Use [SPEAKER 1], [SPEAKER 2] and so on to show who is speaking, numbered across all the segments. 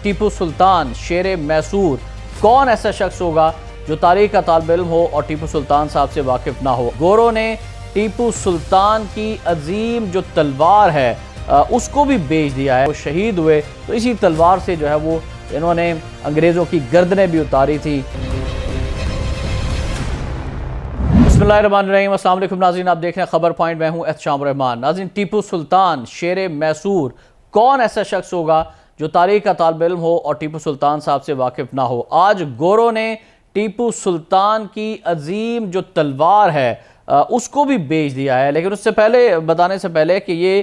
[SPEAKER 1] टीपू सुल्तान शेर मैसूर, कौन ऐसा शख्स होगा जो तारीख का तालिब इल्म हो और टीपू सुल्तान साहब से वाकिफ ना हो। गोरों ने टीपू सुल्तान की अजीम जो तलवार है उसको भी बेच दिया है। वो शहीद हुए तो इसी तलवार से जो है वो इन्होंने अंग्रेज़ों की गर्दनें भी उतारी थी। बिस्मिल्लाहिर्रहमानिर्रहीम, अस्सलाम वालेकुम नाज़रीन, आप देख रहे हैं खबर पॉइंट। मैं हूं एहतशाम रहमान। नाज़रीन, टीपू सुल्तान शेर मैसूर, कौन ऐसा शख्स होगा जो तारीख का तालिब इल्म हो और टीपू सुल्तान साहब से वाकिफ ना हो। आज गोरों ने टीपू सुल्तान की अजीम जो तलवार है उसको भी बेच दिया है। लेकिन उससे पहले बताने से पहले कि ये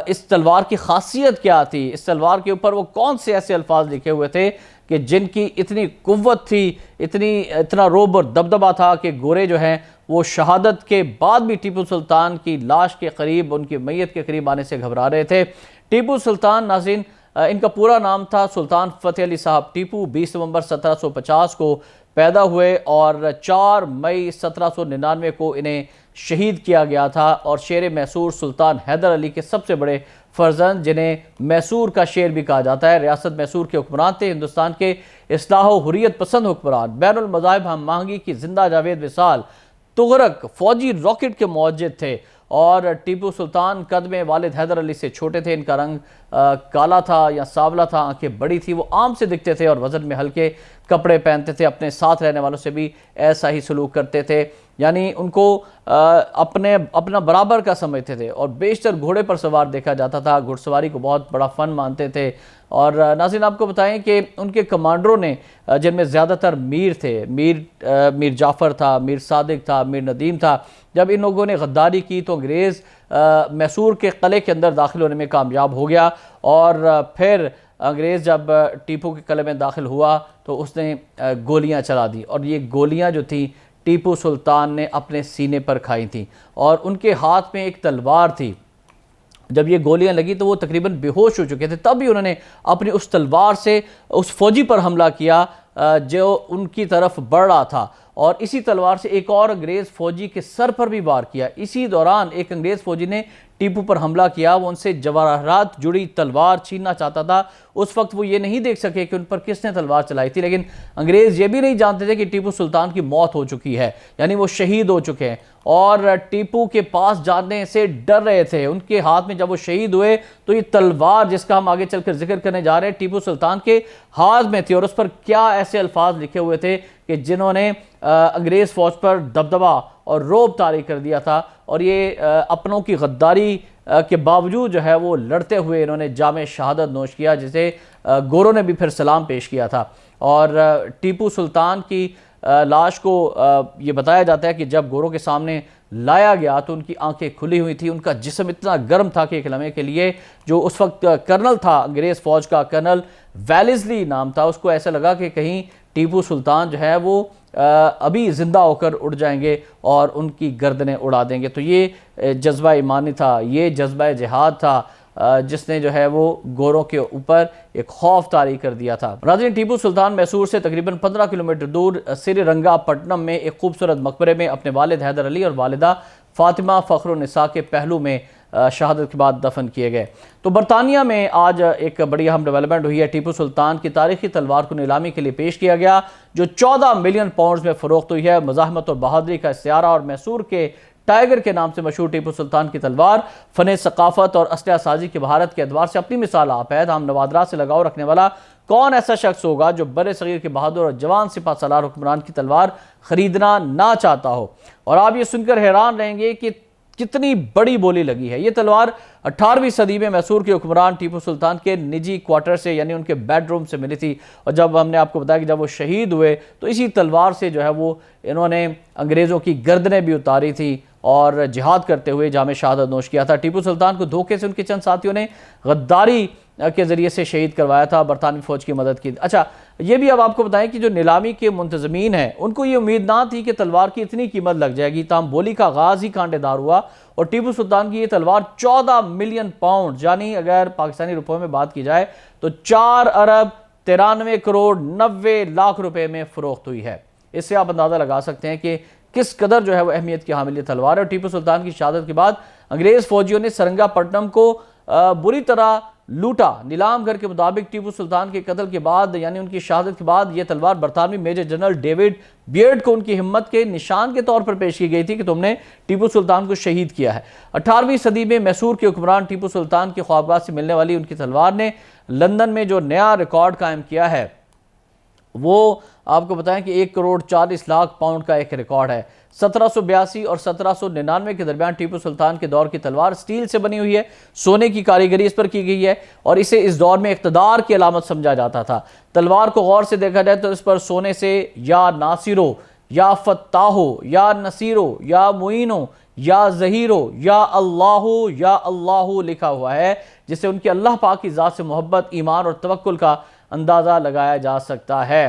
[SPEAKER 1] इस तलवार की खासियत क्या थी, इस तलवार के ऊपर वो कौन से ऐसे अल्फाज लिखे हुए थे कि जिनकी इतनी कुव्वत थी, इतना रोब और दबदबा था कि गोरे जो हैं वो शहादत के बाद भी टीपू सुल्तान की लाश के करीब, उनकी मैयत के करीब आने से घबरा रहे थे। टीपू सुल्तान, नाज़रीन, इनका पूरा नाम था सुल्तान फ़तेह अली साहब टीपू। 20 नवंबर 1750 को पैदा हुए और 4 मई 1799 को इन्हें शहीद किया गया था। और शेर मैसूर सुल्तान हैदर अली के सबसे बड़े फर्जंद, जिन्हें मैसूर का शेर भी कहा जाता है, रियासत मैसूर के हुक्मरान थे। हिंदुस्तान के इस्लाह व हुर्रियत पसंद हुक्मरान, बैनुल मज़ाहिब हम आहंगी की जिंदा जावेद मिसाल, तुगरक फौजी रॉकेट के मौजद थे। और टीपू सुल्तान कद में वालिद हैदर अली से छोटे थे। इनका रंग काला था या सांवला था, आंखें बड़ी थी, वो आम से दिखते थे और वज़न में हल्के कपड़े पहनते थे। अपने साथ रहने वालों से भी ऐसा ही सलूक करते थे, यानी उनको अपना बराबर का समझते थे। और बेशतर घोड़े पर सवार देखा जाता था, घुड़सवारी को बहुत बड़ा फ़न मानते थे। और नाज़रीन, आपको बताएं कि उनके कमांडरों ने, जिनमें ज़्यादातर मीर थे, मीर जाफ़र था, मीर सादिक था, मीर नदीम था, जब इन लोगों ने गद्दारी की तो अंग्रेज़ मैसूर के किले के अंदर दाखिल होने में कामयाब हो गया। और फिर अंग्रेज़ जब टीपू के किले में दाखिल हुआ तो उसने गोलियां चला दी। और ये गोलियां जो थी टीपू सुल्तान ने अपने सीने पर खाई थी। और उनके हाथ में एक तलवार थी। जब ये गोलियां लगी तो वो तकरीबन बेहोश हो चुके थे। तब भी उन्होंने अपनी उस तलवार से उस फौजी पर हमला किया जो उनकी तरफ बढ़ रहा था। और इसी तलवार से एक और अंग्रेज़ फौजी के सर पर भी वार किया। इसी दौरान एक अंग्रेज़ फौजी ने टीपू पर हमला किया। वो उनसे जवाहरात जुड़ी तलवार छीनना चाहता था। उस वक्त वो ये नहीं देख सके कि उन पर किसने तलवार चलाई थी। लेकिन अंग्रेज़ ये भी नहीं जानते थे कि टीपू सुल्तान की मौत हो चुकी है, यानी वो शहीद हो चुके हैं। और टीपू के पास जाने से डर रहे थे। उनके हाथ में जब वो शहीद हुए तो ये तलवार, जिसका हम आगे चलकर जिक्र करने जा रहे हैं, टीपू सुल्तान के हाथ में थी। और उस पर क्या ऐसे अल्फाज लिखे हुए थे कि जिन्होंने अंग्रेज़ फ़ौज पर दबदबा और रोब तारी कर दिया था। और ये अपनों की गद्दारी के बावजूद जो है वो लड़ते हुए इन्होंने जामे शहादत नोश किया, जिसे गोरों ने भी फिर सलाम पेश किया था। और टीपू सुल्तान की लाश को ये बताया जाता है कि जब गोरों के सामने लाया गया तो उनकी आंखें खुली हुई थी। उनका जिस्म इतना गर्म था कि एक लम्हे के लिए जो उस वक्त कर्नल था अंग्रेज़ फ़ौज का, कर्नल वेलेस्ली नाम था, उसको ऐसा लगा कि कहीं टीपू सुल्तान जो है वो अभी ज़िंदा होकर उड़ जाएंगे और उनकी गर्दनें उड़ा देंगे। तो ये जज्बा ईमानी था, ये जज्बा जिहाद था जिसने जो है वो गोरों के ऊपर एक खौफ तारी कर दिया था। नाज़रीन, टीपू सुल्तान मैसूर से तकरीबन 15 किलोमीटर दूर श्रीरंगापट्टनम में एक खूबसूरत मकबरे में अपने वालिद हैदर अली और वालिदा फ़ातिमा फ़ख्रुन्निसा के पहलू में शहादत के बाद दफन किए गए। तो बरतानिया में आज एक बड़ी अहम डेवलपमेंट हुई है। टीपू सुल्तान की तारीखी तलवार को नीलामी के लिए पेश किया गया, जो 14 मिलियन पाउंड में फ़रोख्त हुई है। मज़ाहमत और बहादुरी का इस्तियारा और मैसूर के टाइगर के नाम से मशहूर टीपू सुल्तान की तलवार फ़न सकाफ़त और असलहा साजी की महारत के एतबार से अपनी मिसाल आप है। हम नवादरा से लगाव रखने वाला कौन ऐसा शख्स होगा जो बड़े सगीर के बहादुर और जवान सिपा सलार हुक्मरान की तलवार खरीदना ना चाहता हो। और आप ये सुनकर हैरान रहेंगे कि कितनी बड़ी बोली लगी है। ये तलवार 18वीं सदी में मैसूर के हुक्मरान टीपू सुल्तान के निजी क्वार्टर से, यानी उनके बेडरूम से मिली थी। और जब हमने आपको बताया कि जब वो शहीद हुए तो इसी तलवार से जो है वो इन्होंने अंग्रेज़ों की गर्दनें भी उतारी थी और जिहाद करते हुए जामे शहादत नोश किया था। टीपू सुल्तान को धोखे से उनके चंद साथियों ने गद्दारी के ज़रिए से शहीद करवाया था, बरतानवी फ़ौज की मदद की। अच्छा, ये भी अब आपको बताएं कि जो नीलामी के मुंतज़मीन हैं उनको ये उम्मीद ना थी कि तलवार की इतनी कीमत लग जाएगी। ताहम बोली का आगाज़ ही कांटेदार हुआ और टीपू सुल्तान की ये तलवार 14 मिलियन पाउंड, यानी अगर पाकिस्तानी रुपयों में बात की जाए तो 4 अरब 93 करोड़ 90 लाख रुपए में फ़रोख्त हुई है। इससे आप अंदाज़ा लगा सकते हैं कि किस कदर जो है वो अहमियत की हामिल तलवार है। और टीपू सुल्तान की शहादत के बाद अंग्रेज़ फ़ौजियों ने श्रीरंगापट्टनम को बुरी तरह लूटा। नीलाम घर के मुताबिक टीपू सुल्तान के कत्ल के बाद यानी उनकी शहादत के बाद यह तलवार बरतानवी मेजर जनरल डेविड बियर्ड को उनकी हिम्मत के निशान के तौर पर पेश की गई थी कि तुमने टीपू सुल्तान को शहीद किया है। 18वीं सदी में मैसूर के हुक्मरान टीपू सुल्तान की ख्वाबगाह से मिलने वाली उनकी तलवार ने लंदन में जो नया रिकॉर्ड कायम किया है वो आपको बताएं कि 1,40,00,000 पाउंड का एक रिकॉर्ड है। 1782 और 1799 के दरमियान टीपू सुल्तान के दौर की तलवार स्टील से बनी हुई है, सोने की कारीगरी इस पर की गई है और इसे इस दौर में इक़्तिदार की अलामत समझा जाता था। तलवार को गौर से देखा जाए तो इस पर सोने से या नासिरो या फत्ताहो या नसीरो या मुइनो या जहीरो या अल्लाहु लिखा हुआ है, जिससे उनकी अल्लाह पाक की ज़ात से मोहब्बत, ईमान और तवक्कुल का अंदाज़ा लगाया जा सकता है।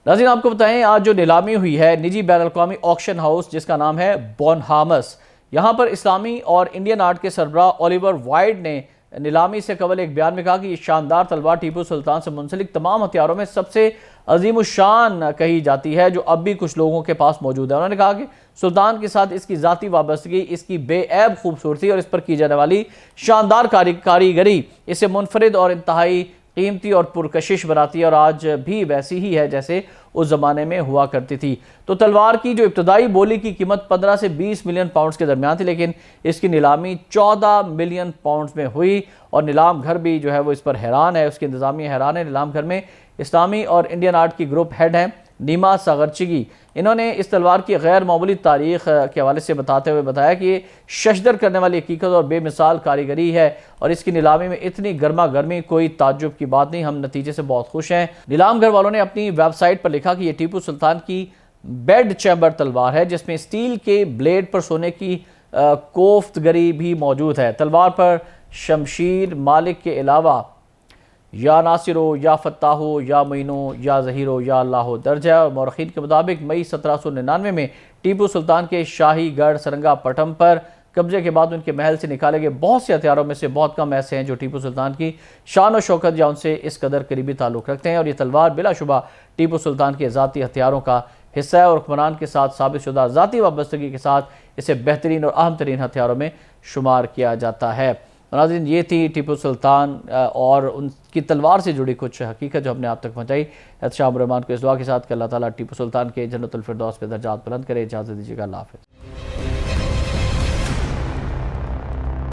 [SPEAKER 1] नाज़रीन, आपको बताएं आज जो नीलामी हुई है निजी बैनुल-अक़वामी ऑक्शन हाउस जिसका नाम है बोनहामस, यहाँ पर इस्लामी और इंडियन आर्ट के सरबराह ओलिवर वाइड ने नीलामी से कबल एक बयान में कहा कि ये शानदार तलवार टीपू सुल्तान से मुंसलिक तमाम हथियारों में सबसे अजीमुशान कही जाती है जो अब भी कुछ लोगों के पास मौजूद है। उन्होंने कहा कि सुल्तान के साथ इसकी ज़ाती वाबस्तगी, इसकी बेऐब खूबसूरती और इस पर की जाने वाली शानदार कारीगरी इसे मुनफरिद और इंतहाई कीमती और पुरकशिश बनाती है और आज भी वैसी ही है जैसे उस ज़माने में हुआ करती थी। तो तलवार की जो इब्तदाई बोली की कीमत 15 से 20 मिलियन पाउंड्स के दरमियान थी, लेकिन इसकी नीलामी 14 मिलियन पाउंड्स में हुई और नीलाम घर भी जो है वो इस पर हैरान है, उसकी इंतज़ामिया हैरान है। नीलाम घर में इस्लामी और इंडियन आर्ट की ग्रुप हेड हैं नीमा सागरचिगी। इन्होंने इस तलवार की गैर मामूली तारीख के हवाले से बताते हुए बताया कि ये शशदर करने वाली हकीकत और बेमिसाल कारीगरी है और इसकी नीलामी में इतनी गर्मा गर्मी कोई ताज्जुब की बात नहीं, हम नतीजे से बहुत खुश हैं। नीलाम घर वालों ने अपनी वेबसाइट पर लिखा कि ये टीपू सुल्तान की बेड चैम्बर तलवार है जिसमें स्टील के ब्लेड पर सोने की कोफ्तगरी भी मौजूद है। तलवार पर शमशीर मालिक के अलावा या नासिरो या फत्ताहो या मुइनो या जहीरो या अल्लाह दर्ज है और मौरखीन के मुताबिक मई 1799 में टीपू सुल्तान के शाही गढ़ सरंगापटम पर कब्जे के बाद उनके महल से निकाले गए बहुत से हथियारों में से बहुत कम ऐसे हैं जो टीपू सुल्तान की शान और शौकत या उनसे इस कदर करीबी ताल्लुक़ रखते हैं और ये तलवार बिलाशुबा टीपू सुल्तान के ज़ाती हथियारों का हिस्सा है और हुक्मरान के साथ साबित शुदा ज़ाती वाबस्तगी के साथ इसे बेहतरीन और अहम तरीन हथियारों में शुमार किया जाता है। नाज़रीन, ये थी टीपू सुल्तान और उनकी तलवार से जुड़ी कुछ हकीकत जो हमने आप तक पहुँचाई। एहतशाम रहमान को इस दुआ के साथ कि अल्लाह ताला टीपू सुल्तान के जन्नतुल फिरदौस पे दर्जात बुलंद करे। इजाज़त दीजिएगा, अल्लाह हाफ़िज़।